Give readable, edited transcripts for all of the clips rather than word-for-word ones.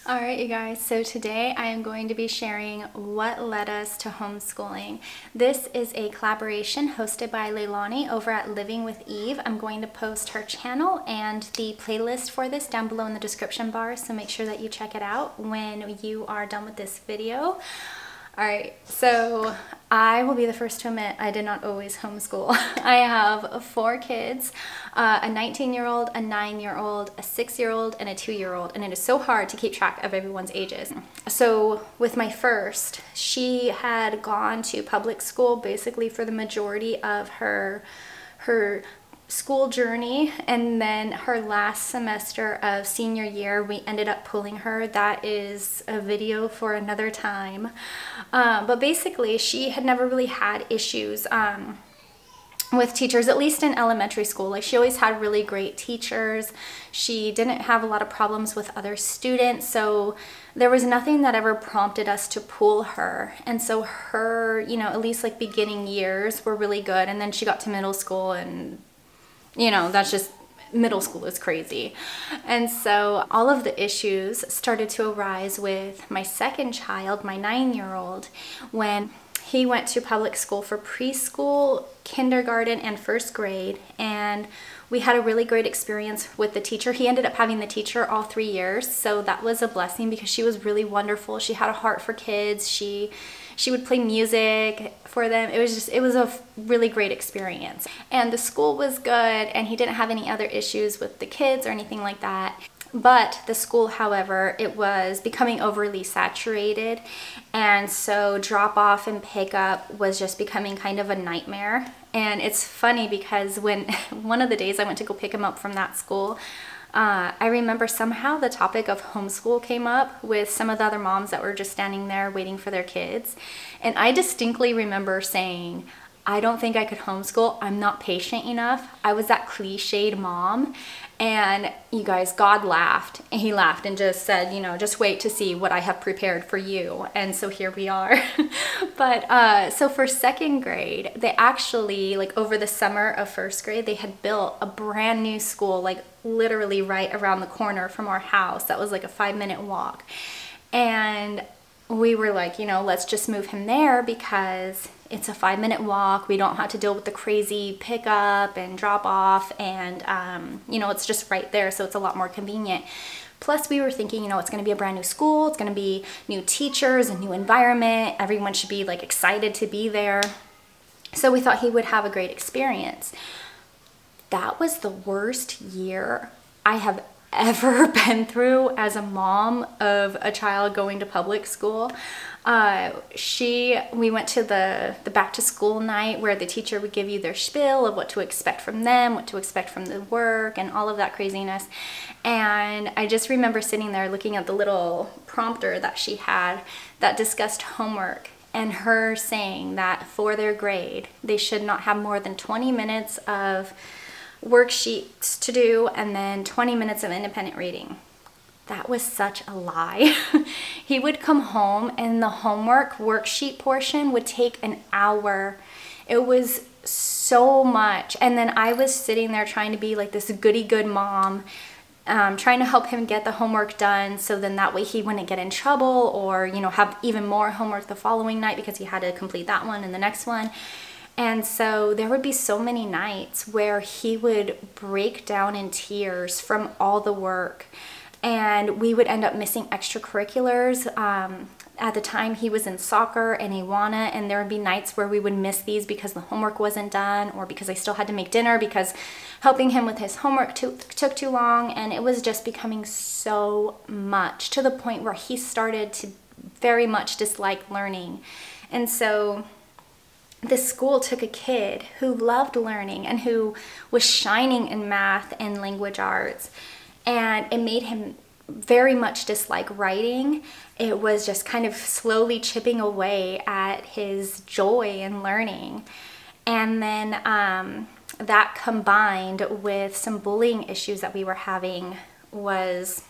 Alright you guys, so today I am going to be sharing what led us to homeschooling. This is a collaboration hosted by Leilani over at Living with Eve. I'm going to post her channel and the playlist for this down below in the description bar, so make sure that you check it out when you are done with this video. Alright, so I will be the first to admit I did not always homeschool. I have 4 kids, a 19-year-old, a 9-year-old, a 6-year-old, and a 2-year-old, and it is so hard to keep track of everyone's ages. So with my first, she had gone to public school basically for the majority of her school journey, and then her last semester of senior year we ended up pulling her. That is a video for another time, but basically she had never really had issues with teachers, at least in elementary school. Like, she always had really great teachers. She didn't have a lot of problems with other students, so there was nothing that ever prompted us to pull her. And so her, at least like beginning years were really good, and then she got to middle school and that's just, middle school is crazy. And so all of the issues started to arise with my second child, my 9-year-old, when he went to public school for preschool, kindergarten, and first grade. And we had a really great experience with the teacher. He ended up having the teacher all 3 years, so that was a blessing because she was really wonderful. She had a heart for kids. She would play music for them. It was a really great experience. And the school was good, and he didn't have any other issues with the kids or anything like that. But the school, however, it was becoming overly saturated, and so drop off and pick up was just becoming kind of a nightmare. And it's funny because when one of the days I went to go pick him up from that school, I remember somehow the topic of homeschool came up with some of the other moms that were just standing there waiting for their kids. And I distinctly remember saying, I don't think I could homeschool. I'm not patient enough. I was that cliched mom. And you guys, God laughed. And he laughed and just said, just wait to see what I have prepared for you. And so here we are. But so for second grade, they actually, like over the summer of first grade, they had built a brand new school, like literally right around the corner from our house. That was like a 5-minute walk. And we were like, let's just move him there because it's a 5-minute walk. We don't have to deal with the crazy pickup and drop off, and it's just right there, so it's a lot more convenient. Plus we were thinking, it's going to be a brand new school, it's going to be new teachers, a new environment, everyone should be like excited to be there. So we thought he would have a great experience. That was the worst year I have ever been through as a mom of a child going to public school. We went to the back to school night where the teacher would give you their spiel of what to expect from them, what to expect from the work, and all of that craziness. And I just remember sitting there looking at the little prompter that she had that discussed homework, and her saying that for their grade they should not have more than 20 minutes of worksheets to do and then 20 minutes of independent reading. That was such a lie. He would come home and the homework worksheet portion would take an hour. It was so much. And then I was sitting there trying to be like this goody good mom, trying to help him get the homework done, so then that way he wouldn't get in trouble or have even more homework the following night because he had to complete that one and the next one. And so there would be so many nights where he would break down in tears from all the work, and we would end up missing extracurriculars. At the time he was in soccer and Awana, and there would be nights where we would miss these because the homework wasn't done, or because I still had to make dinner because helping him with his homework took too long. And it was just becoming so much, to the point where he started to very much dislike learning. And so this school took a kid who loved learning and who was shining in math and language arts, and it made him very much dislike writing. It was just kind of slowly chipping away at his joy in learning. And then that combined with some bullying issues that we were having was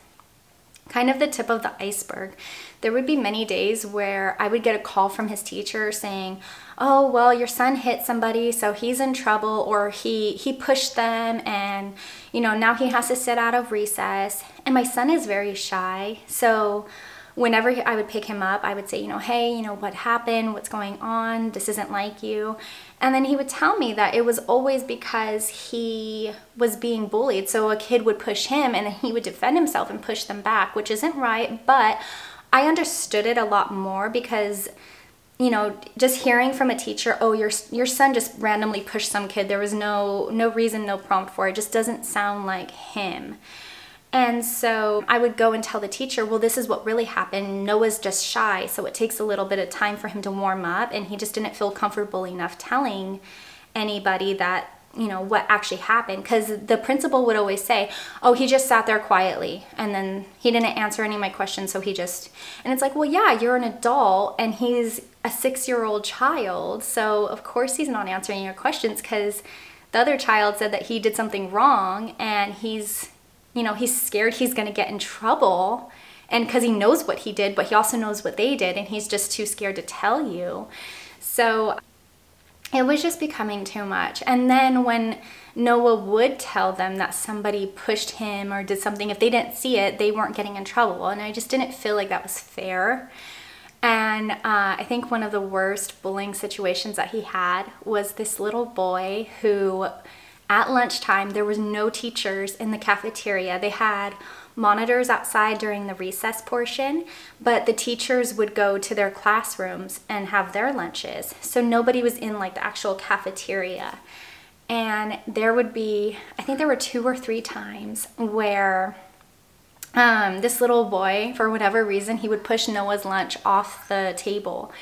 kind of the tip of the iceberg. There would be many days where I would get a call from his teacher saying, oh, well, your son hit somebody, so he's in trouble, or he pushed them, and, you know, now he has to sit out of recess. And my son is very shy, so whenever I would pick him up, I would say, you know, hey, you know, what happened? What's going on? This isn't like you. And then he would tell me that it was always because he was being bullied. So a kid would push him and he would defend himself and push them back, which isn't right. But I understood it a lot more because, you know, just hearing from a teacher, oh, your son just randomly pushed some kid. There was no reason, no prompt for it. It just doesn't sound like him. And so I would go and tell the teacher, well, this is what really happened. Noah's just shy, so it takes a little bit of time for him to warm up, and he just didn't feel comfortable enough telling anybody that, you know, what actually happened. Because the principal would always say, oh, he just sat there quietly, and then he didn't answer any of my questions, so he just... And it's like, well, yeah, you're an adult, and he's a 6-year-old child, so of course he's not answering your questions, because the other child said that he did something wrong, and he's... you know, he's scared he's going to get in trouble, and because he knows what he did, but he also knows what they did, and he's just too scared to tell you. So it was just becoming too much. And then when Noah would tell them that somebody pushed him or did something, if they didn't see it, they weren't getting in trouble. And I just didn't feel like that was fair. And I think one of the worst bullying situations that he had was this little boy who... at lunchtime, there was no teachers in the cafeteria. They had monitors outside during the recess portion, but the teachers would go to their classrooms and have their lunches. So nobody was in like the actual cafeteria. And there would be, I think there were 2 or 3 times where this little boy, for whatever reason, he would push Noah's lunch off the table.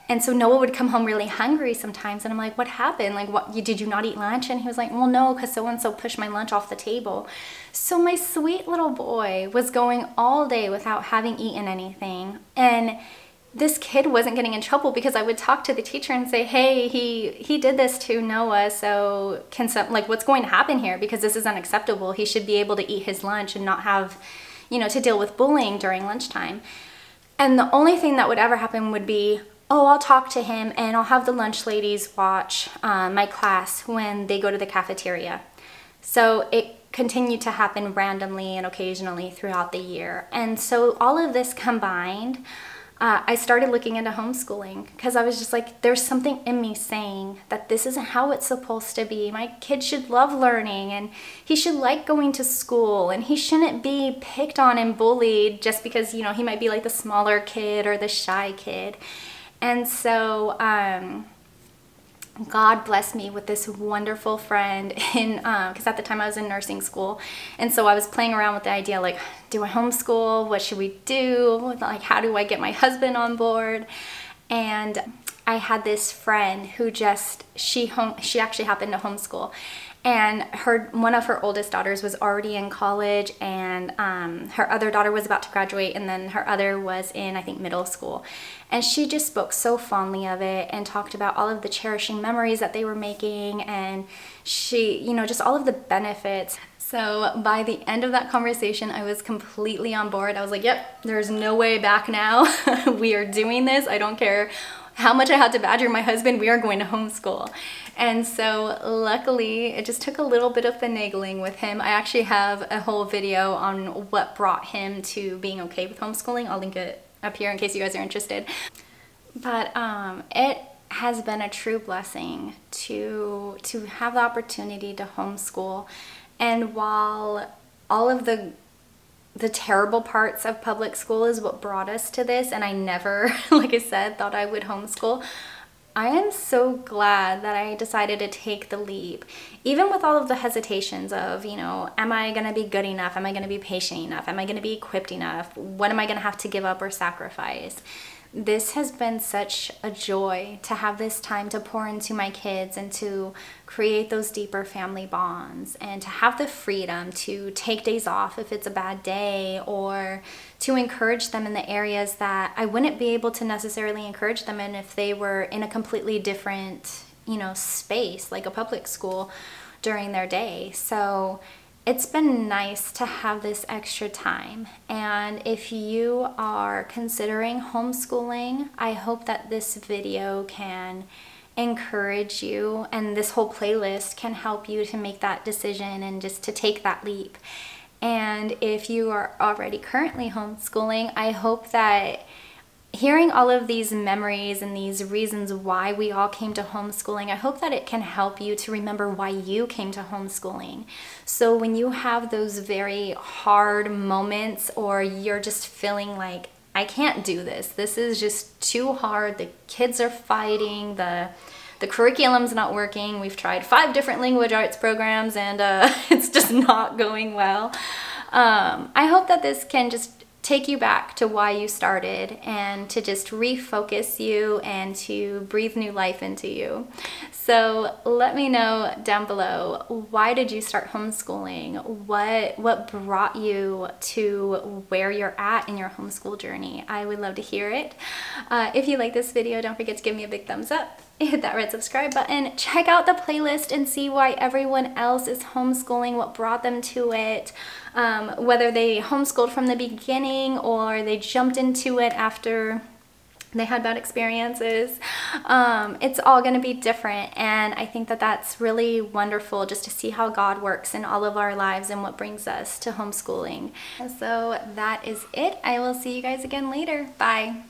And so Noah would come home really hungry sometimes, and I'm like, what happened? Like, what, did you not eat lunch? And he was like, well, no, because so-and-so pushed my lunch off the table. So my sweet little boy was going all day without having eaten anything. And this kid wasn't getting in trouble because I would talk to the teacher and say, hey, he did this to Noah, so what's going to happen here? Because this is unacceptable. He should be able to eat his lunch and not have, you know, to deal with bullying during lunchtime. And the only thing that would ever happen would be, oh, I'll talk to him and I'll have the lunch ladies watch my class when they go to the cafeteria. So it continued to happen randomly and occasionally throughout the year. And so all of this combined, I started looking into homeschooling because I was just like, there's something in me saying that this isn't how it's supposed to be. My kid should love learning, and he should like going to school, and he shouldn't be picked on and bullied just because, you know, he might be like the smaller kid or the shy kid. And so God blessed me with this wonderful friend because at the time I was in nursing school. And so I was playing around with the idea, like, do I homeschool? What should we do? Like, how do I get my husband on board? And I had this friend who she actually happened to homeschool. And one of her oldest daughters was already in college, and her other daughter was about to graduate, and then her other was in, I think, middle school. And she just spoke so fondly of it and talked about all of the cherishing memories that they were making, and she, you know, just all of the benefits. So by the end of that conversation, I was completely on board. I was like, yep, there's no way back now. We are doing this. I don't care how much I had to badger my husband, we are going to homeschool. And so luckily, it just took a little bit of finagling with him. I actually have a whole video on what brought him to being okay with homeschooling. I'll link it up here in case you guys are interested. But it has been a true blessing to have the opportunity to homeschool. And while all of the terrible parts of public school is what brought us to this, and I never, like I said, thought I would homeschool, I am so glad that I decided to take the leap. Even with all of the hesitations of, you know, am I going to be good enough? Am I going to be patient enough? Am I going to be equipped enough? What am I going to have to give up or sacrifice? This has been such a joy to have this time to pour into my kids and to create those deeper family bonds, and to have the freedom to take days off if it's a bad day, or to encourage them in the areas that I wouldn't be able to necessarily encourage them in if they were in a completely different, you know, space like a public school during their day. So it's been nice to have this extra time. And if you are considering homeschooling, I hope that this video can encourage you, and this whole playlist can help you to make that decision and just to take that leap. And if you are already currently homeschooling, I hope that hearing all of these memories and these reasons why we all came to homeschooling, I hope that it can help you to remember why you came to homeschooling. So when you have those very hard moments, or you're just feeling like, I can't do this, this is just too hard, the kids are fighting, the curriculum's not working, we've tried 5 different language arts programs and it's just not going well. I hope that this can just take you back to why you started and to just refocus you and to breathe new life into you. So let me know down below, why did you start homeschooling? What brought you to where you're at in your homeschool journey? I would love to hear it. If you like this video, don't forget to give me a big thumbs up. Hit that red subscribe button. Check out the playlist and see why everyone else is homeschooling, what brought them to it, whether they homeschooled from the beginning or they jumped into it after they had bad experiences. It's all going to be different, and I think that that's really wonderful, just to see how God works in all of our lives and what brings us to homeschooling. And so that is it. I will see you guys again later. Bye.